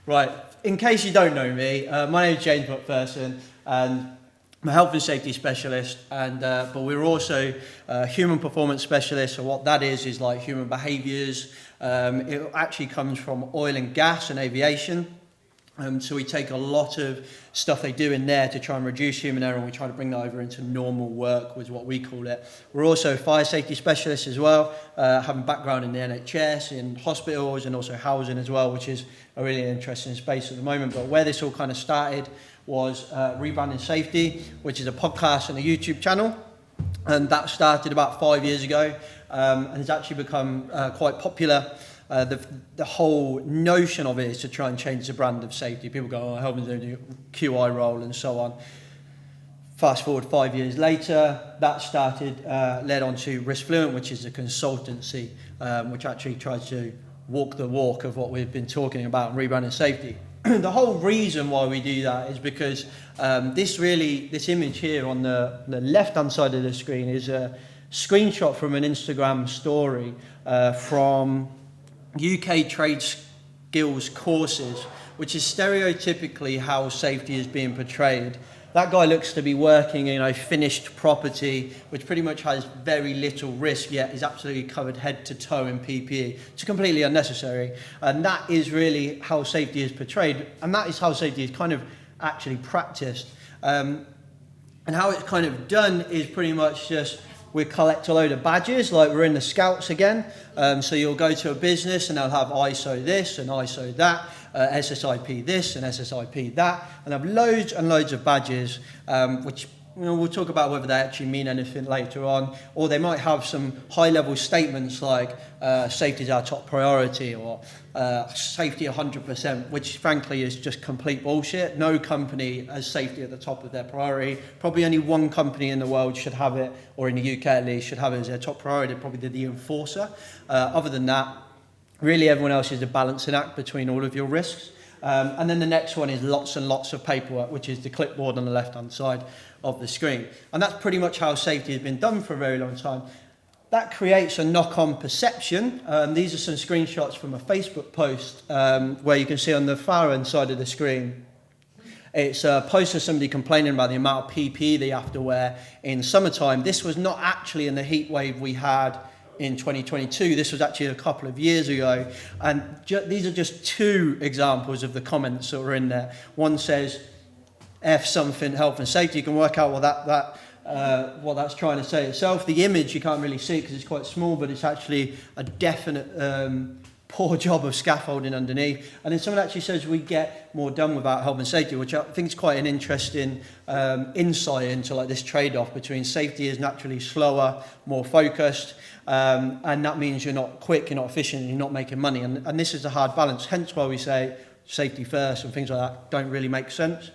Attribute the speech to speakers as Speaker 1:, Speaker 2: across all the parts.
Speaker 1: Right, in case you don't know me, my name is James McPherson, and I'm a health and safety specialist, and but we're also human performance specialists. So what that is like human behaviours. It actually comes from oil and gas and aviation. So we take a lot of stuff they do in there to try and reduce human error, and we try to bring that over into normal work, was what we call it. We're also fire safety specialists as well, having background in the NHS, in hospitals, and also housing as well, which is a really interesting space at the moment. But where this all kind of started was Rebrand and Safety, which is a podcast and a YouTube channel. And that started about 5 years ago, and has actually become quite popular. The whole notion of it is to try and change the brand of safety. People go, health and safety, QI role and so on. Fast forward 5 years later, that started, led on to Fluent, which is a consultancy, which actually tries to walk the walk of what we've been talking about in rebrand and safety. The whole reason why we do that is because this image here on the left-hand side of the screen is a screenshot from an Instagram story from UK trade skills courses, which is stereotypically how safety is being portrayed. That guy looks to be working in a finished property, which pretty much has very little risk, yet is absolutely covered head to toe in PPE. It's completely unnecessary. And that is really how safety is portrayed. And that is how safety is kind of actually practiced. And how it's kind of done is pretty much just, we collect a load of badges, like we're in the Scouts again. So you'll go to a business and they'll have ISO this and ISO that, SSIP this and SSIP that, and have loads and loads of badges, which we'll talk about whether they actually mean anything later on, or they might have some high-level statements like safety is our top priority, or safety 100%, which frankly is just complete bullshit. No company has safety at the top of their priority. Probably only one company in the world should have it, or in the UK at least, should have it as their top priority, probably the enforcer. Other than that, really everyone else is a balancing act between all of your risks. And then the next one is lots and lots of paperwork, which is the clipboard on the left-hand side of the screen. And that's pretty much how safety has been done for a very long time. That creates a knock-on perception. These are some screenshots from a Facebook post where you can see on the far end side of the screen, it's a post of somebody complaining about the amount of PPE they have to wear in summertime. This was not actually in the heat wave we had in 2022. This was actually a couple of years ago. And these are just two examples of the comments that were in there. One says, F something, health and safety. You can work out what that's trying to say itself. The image, you can't really see because it's quite small, but it's actually a definite poor job of scaffolding underneath. And then someone actually says we get more done without health and safety, which I think is quite an interesting insight into like this trade-off between safety is naturally slower, more focused, and that means you're not quick, you're not efficient, you're not making money. And this is a hard balance, hence why we say safety first and things like that don't really make sense.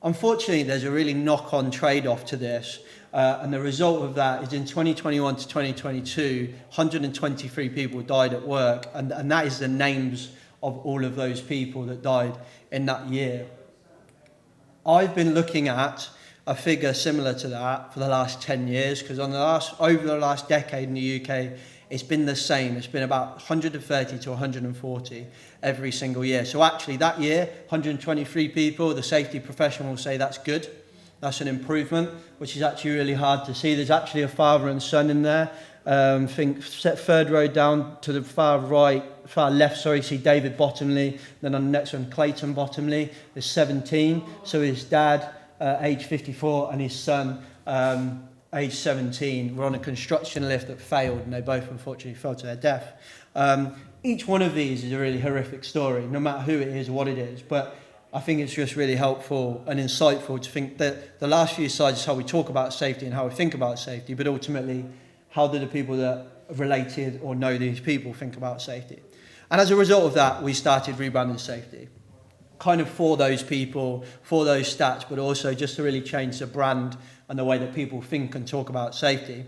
Speaker 1: Unfortunately, there's a really knock-on trade-off to this, and the result of that is in 2021 to 2022, 123 people died at work, and that is the names of all of those people that died in that year. I've been looking at a figure similar to that for the last 10 years, because over the last decade in the UK, it's been the same. It's been about 130 to 140 every single year. So actually that year, 123 people, the safety professional will say that's good. That's an improvement, which is actually really hard to see. There's actually a father and son in there. Think third row down to the far left, see David Bottomley. Then on the next one, Clayton Bottomley is 17. So his dad, age 54, and his son, age 17, were on a construction lift that failed, and they both unfortunately fell to their death. Each one of these is a really horrific story, no matter who it is or what it is, but I think it's just really helpful and insightful to think that the last few slides is how we talk about safety and how we think about safety, but ultimately, how do the people that are related or know these people think about safety? And as a result of that, we started Rebrand and Safety, kind of for those people, for those stats, but also just to really change the brand and the way that people think and talk about safety.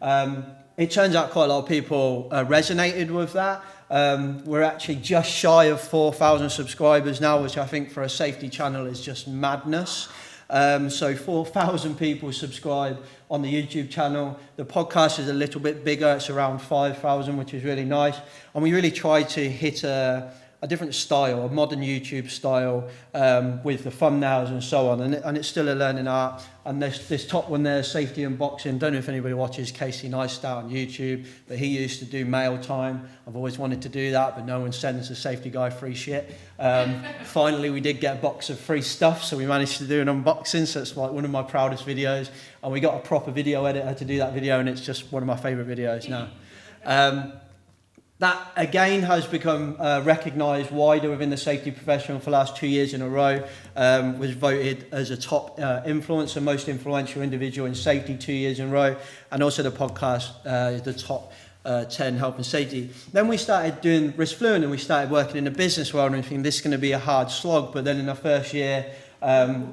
Speaker 1: It turns out quite a lot of people resonated with that. We're actually just shy of 4,000 subscribers now, which I think for a safety channel is just madness. So 4,000 people subscribe on the YouTube channel. The podcast is a little bit bigger. It's around 5,000, which is really nice. And we really try to hit a different style, a modern YouTube style, with the thumbnails and so on, and it's still a learning art. And this top one there, safety unboxing. Don't know if anybody watches Casey Neistat on YouTube, but he used to do mail time. I've always wanted to do that, but no one sends a safety guy free shit. Finally, we did get a box of free stuff, so we managed to do an unboxing. So it's like one of my proudest videos, and we got a proper video editor to do that video, and it's just one of my favorite videos now. That again has become recognised wider within the safety profession for the last 2 years in a row. Was voted as a top influencer, most influential individual in safety 2 years in a row, and also the podcast is the top 10 health and safety. Then we started doing Fluent, and we started working in the business world, and thinking this is going to be a hard slog. But then in our first year,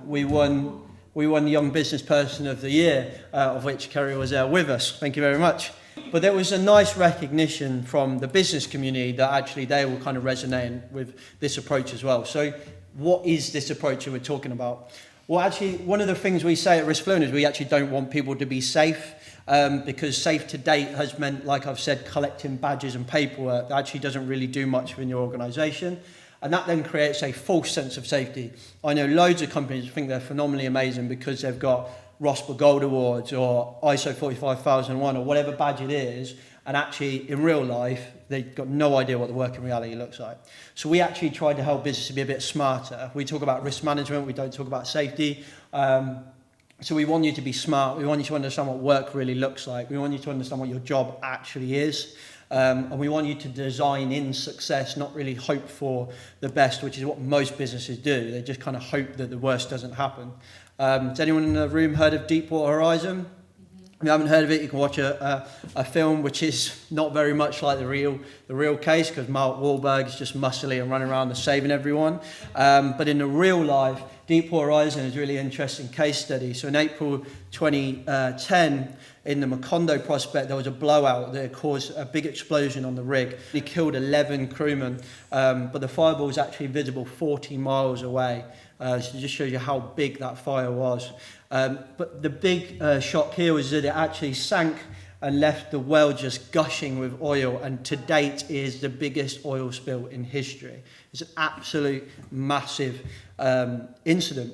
Speaker 1: we won the Young Business Person of the Year, of which Kerry was with us. Thank you very much. But there was a nice recognition from the business community that actually they were kind of resonating with this approach as well. So what is this approach that we're talking about? Well, actually, one of the things we say at Fluent is we actually don't want people to be safe, because safe to date has meant, like I've said, collecting badges and paperwork that actually doesn't really do much within your organisation. And that then creates a false sense of safety. I know loads of companies think they're phenomenally amazing because they've got ROSPA Gold Awards or ISO 45001 or whatever badge it is, and actually in real life they've got no idea what the working reality looks like. So we actually try to help businesses be a bit smarter. We talk about risk management, we don't talk about safety. So we want you to be smart, we want you to understand what work really looks like, we want you to understand what your job actually is. And we want you to design in success, not really hope for the best, which is what most businesses do. They just kind of hope that the worst doesn't happen. Has anyone in the room heard of Deepwater Horizon? If you haven't heard of it, you can watch a film which is not very much like the real case, because Mark Wahlberg is just muscly and running around and saving everyone. But in the real life, Deepwater Horizon is a really interesting case study. So in April 2010, in the Macondo prospect, there was a blowout that caused a big explosion on the rig. It killed 11 crewmen, but the fireball was actually visible 40 miles away. So it just shows you how big that fire was. But the big shock here was that it actually sank and left the well just gushing with oil, and to date is the biggest oil spill in history. It's an absolute massive incident.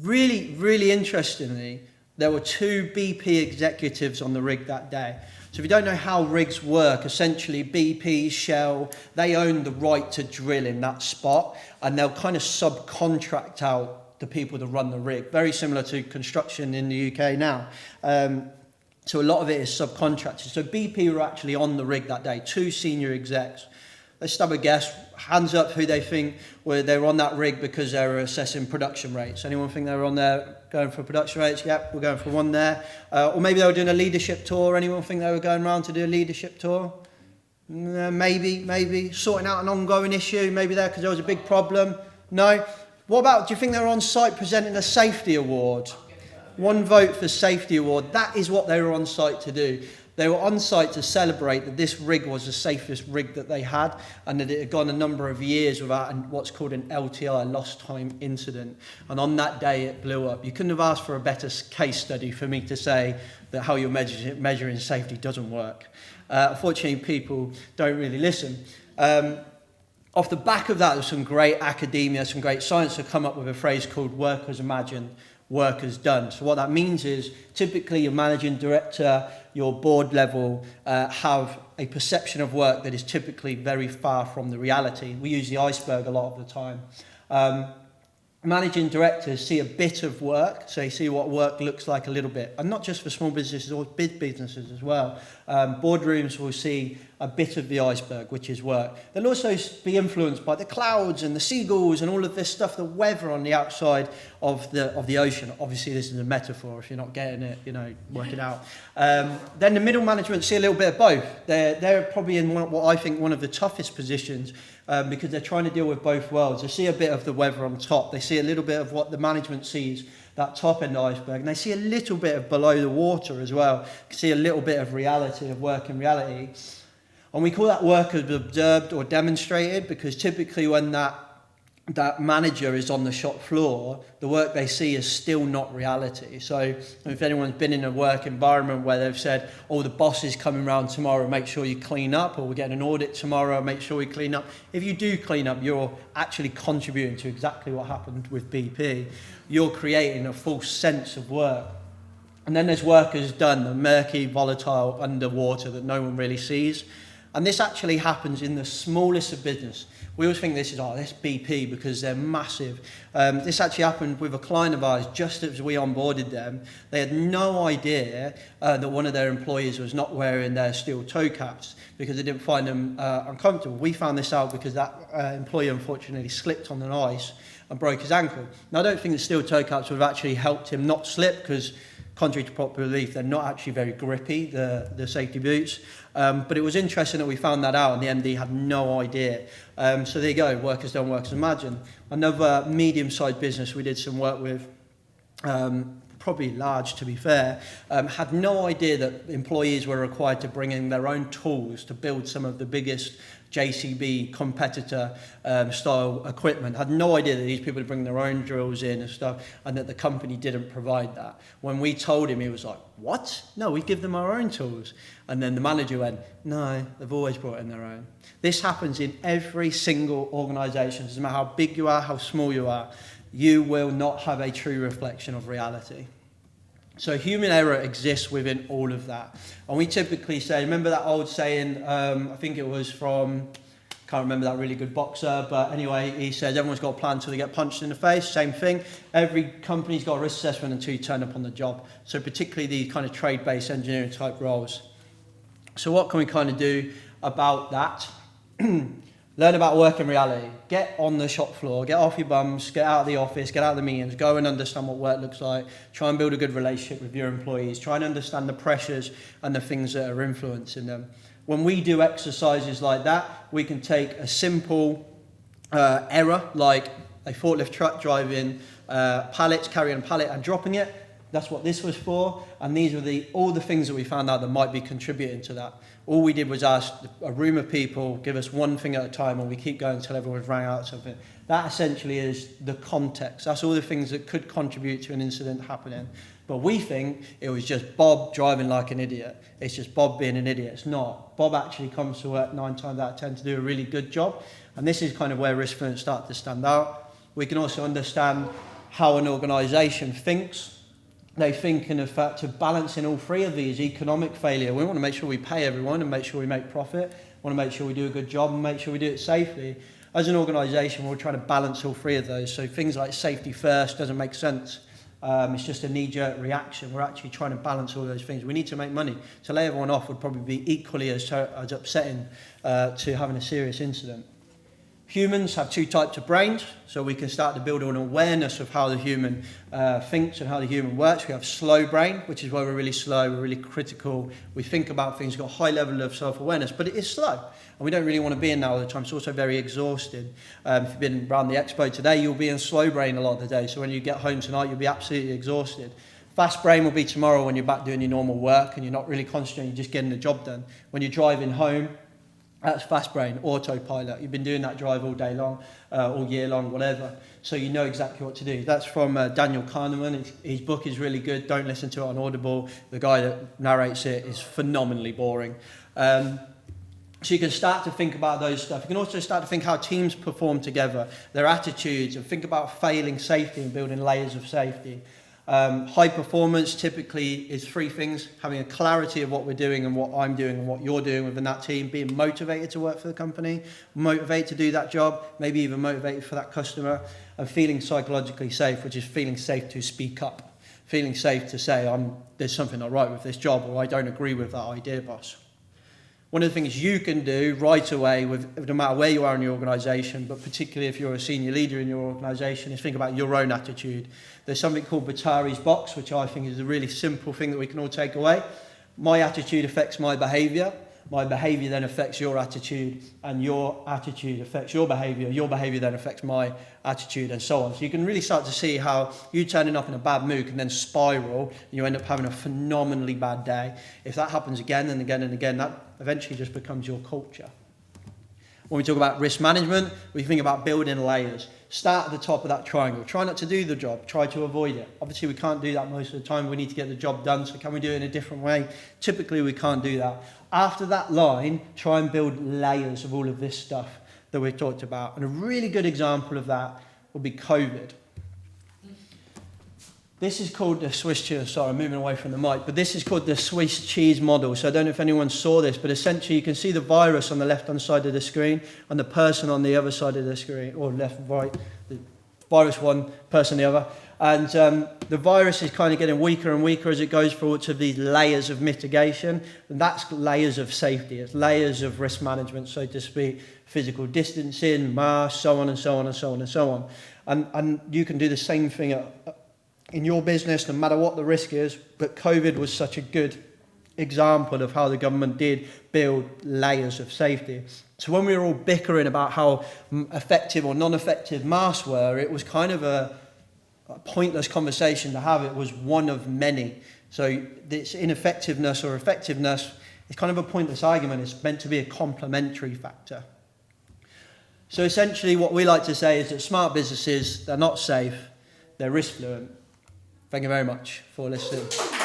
Speaker 1: Really, really interestingly, there were 2 BP executives on the rig that day. So if you don't know how rigs work, essentially BP, Shell, they own the right to drill in that spot, and they'll kind of subcontract out the people that run the rig. Very similar to construction in the UK now. So a lot of it is subcontracted. So BP were actually on the rig that day, 2 senior execs. Let's have a guess. Hands up who they think they were on that rig because they were assessing production rates. Anyone think they were on there going for production rates? Yep, we're going for one there. Or maybe they were doing a leadership tour. Anyone think they were going around to do a leadership tour? Maybe. Sorting out an ongoing issue. Maybe there because there was a big problem. No. What about, do you think they were on site presenting a safety award? 1 vote for safety award. That is what they were on site to do. They were on site to celebrate that this rig was the safest rig that they had, and that it had gone a number of years without what's called an LTI, lost time incident. And on that day it blew up. You couldn't have asked for a better case study for me to say that how you're measuring safety doesn't work. Unfortunately, people don't really listen. Off the back of that, there's some great academia, some great science have come up with a phrase called workers imagine, workers done. So what that means is typically your managing director, your board level have a perception of work that is typically very far from the reality. We use the iceberg a lot of the time. Managing directors see a bit of work, so they see what work looks like a little bit, and not just for small businesses or big businesses as well. Boardrooms will see a bit of the iceberg, which is work. They'll also be influenced by the clouds and the seagulls and all of this stuff, the weather on the outside of the ocean. Obviously, this is a metaphor. If you're not getting it, work it out. Then the middle management see a little bit of both. They're probably in what I think one of the toughest positions, because they're trying to deal with both worlds. They see a bit of the weather on top. They see a little bit of what the management sees, that top end iceberg, and they see a little bit of below the water as well. You can see a little bit of reality, of work in reality. And we call that work as observed or demonstrated, because typically when that that manager is on the shop floor, the work they see is still not reality. So if anyone's been in a work environment where they've said, oh, the boss is coming around tomorrow, make sure you clean up, or we're getting an audit tomorrow, make sure we clean up. If you do clean up, you're actually contributing to exactly what happened with BP. You're creating a false sense of work. And then there's work as done, the murky, volatile underwater that no one really sees. And this actually happens in the smallest of business. We always think this is, this BP because they're massive. This actually happened with a client of ours just as we onboarded them. They had no idea that one of their employees was not wearing their steel toe caps because they didn't find them uncomfortable. We found this out because that employee unfortunately slipped on the ice and broke his ankle. Now, I don't think the steel toe caps would have actually helped him not slip because, contrary to popular belief, they're not actually very grippy, the safety boots. But it was interesting that we found that out and the MD had no idea. So there you go, workers don't work as imagined. Another medium-sized business we did some work with, probably large to be fair, had no idea that employees were required to bring in their own tools to build some of the biggest JCB competitor style equipment. Had no idea that these people would bring their own drills in and stuff, and that the company didn't provide that. When we told him, he was like, what? No, we give them our own tools. And then the manager went, no, they've always brought in their own. This happens in every single organisation. It doesn't matter how big you are, how small you are, you will not have a true reflection of reality. So human error exists within all of that. And we typically say, remember that old saying, I think it was from, can't remember that really good boxer, but anyway, he says everyone's got a plan until they get punched in the face. Same thing. Every company's got a risk assessment until you turn up on the job. So particularly these kind of trade-based engineering type roles. So what can we kind of do about that? Learn about work in reality. Get on the shop floor, get off your bums, get out of the office, get out of the meetings, go and understand what work looks like. Try and build a good relationship with your employees. Try and understand the pressures and the things that are influencing them. When we do exercises like that, we can take a simple error, like a forklift truck driving pallets, carrying a pallet and dropping it. That's what this was for, and these were all the things that we found out that might be contributing to that. All we did was ask a room of people, give us one thing at a time, and we keep going until everyone's rang out something. That essentially is the context. That's all the things that could contribute to an incident happening. But we think it was just Bob driving like an idiot. It's just Bob being an idiot. It's not. Bob actually comes to work 9 times out of 10 to do a really good job, and this is kind of where risk Fluent start to stand out. We can also understand how an organisation thinks. They think, in fact, to balancing all three of these, economic failure. We want to make sure we pay everyone and make sure we make profit. We want to make sure we do a good job and make sure we do it safely. As an organisation, we're trying to balance all three of those. So things like safety first doesn't make sense. It's just a knee-jerk reaction. We're actually trying to balance all those things. We need to make money. To lay everyone off would probably be equally as upsetting to having a serious incident. Humans have 2 types of brains, so we can start to build an awareness of how the human thinks and how the human works. We have slow brain, which is where we're really slow, we're really critical. We think about things, we've got a high level of self-awareness, but it is slow. And we don't really want to be in that all the time. It's also very exhausted. If you've been around the Expo today, you'll be in slow brain a lot of the day. So when you get home tonight, you'll be absolutely exhausted. Fast brain will be tomorrow when you're back doing your normal work and you're not really concentrating, you're just getting the job done. When you're driving home, that's fast brain, autopilot. You've been doing that drive all day long, all year long, whatever. So you know exactly what to do. That's from Daniel Kahneman. His book is really good. Don't listen to it on Audible. The guy that narrates it is phenomenally boring. So you can start to think about those stuff. You can also start to think how teams perform together, their attitudes, and think about failing safety and building layers of safety. High performance typically is 3 things: having a clarity of what we're doing and what I'm doing and what you're doing within that team, being motivated to work for the company, motivated to do that job, maybe even motivated for that customer, and feeling psychologically safe, which is feeling safe to speak up, feeling safe to say, there's something not right with this job, or I don't agree with that idea, boss. One of the things you can do right away, no matter where you are in your organisation, but particularly if you're a senior leader in your organisation, is think about your own attitude. There's something called Batari's box, which I think is a really simple thing that we can all take away. My attitude affects my behaviour. My behaviour then affects your attitude, and your attitude affects your behaviour. Your behaviour then affects my attitude, and so on. So you can really start to see how you turning up in a bad mood can then spiral, and you end up having a phenomenally bad day. If that happens again and again and again, that eventually just becomes your culture. When we talk about risk management, we think about building layers. Start at the top of that triangle. Try not to do the job. Try to avoid it. Obviously, we can't do that most of the time. We need to get the job done. So can we do it in a different way? Typically, we can't do that. After that line, try and build layers of all of this stuff that we've talked about. And a really good example of that would be COVID. This is called the Swiss cheese. Sorry, I'm moving away from the mic. But this is called the Swiss cheese model. So I don't know if anyone saw this, but essentially you can see the virus on the left-hand side of the screen and the person on the other side of the screen, or left, right, the virus one, person the other. And the virus is kind of getting weaker and weaker as it goes through each of these layers of mitigation. And that's layers of safety. It's layers of risk management, so to speak, physical distancing, masks, so on and so on and so on and so on. And you can do the same thing in your business, no matter what the risk is, but COVID was such a good example of how the government did build layers of safety. So when we were all bickering about how effective or non-effective masks were, it was kind of a pointless conversation to have. It was one of many. So this ineffectiveness or effectiveness is kind of a pointless argument. It's meant to be a complementary factor. So essentially what we like to say is that smart businesses, they're not safe, they're risk fluent. Thank you very much for listening.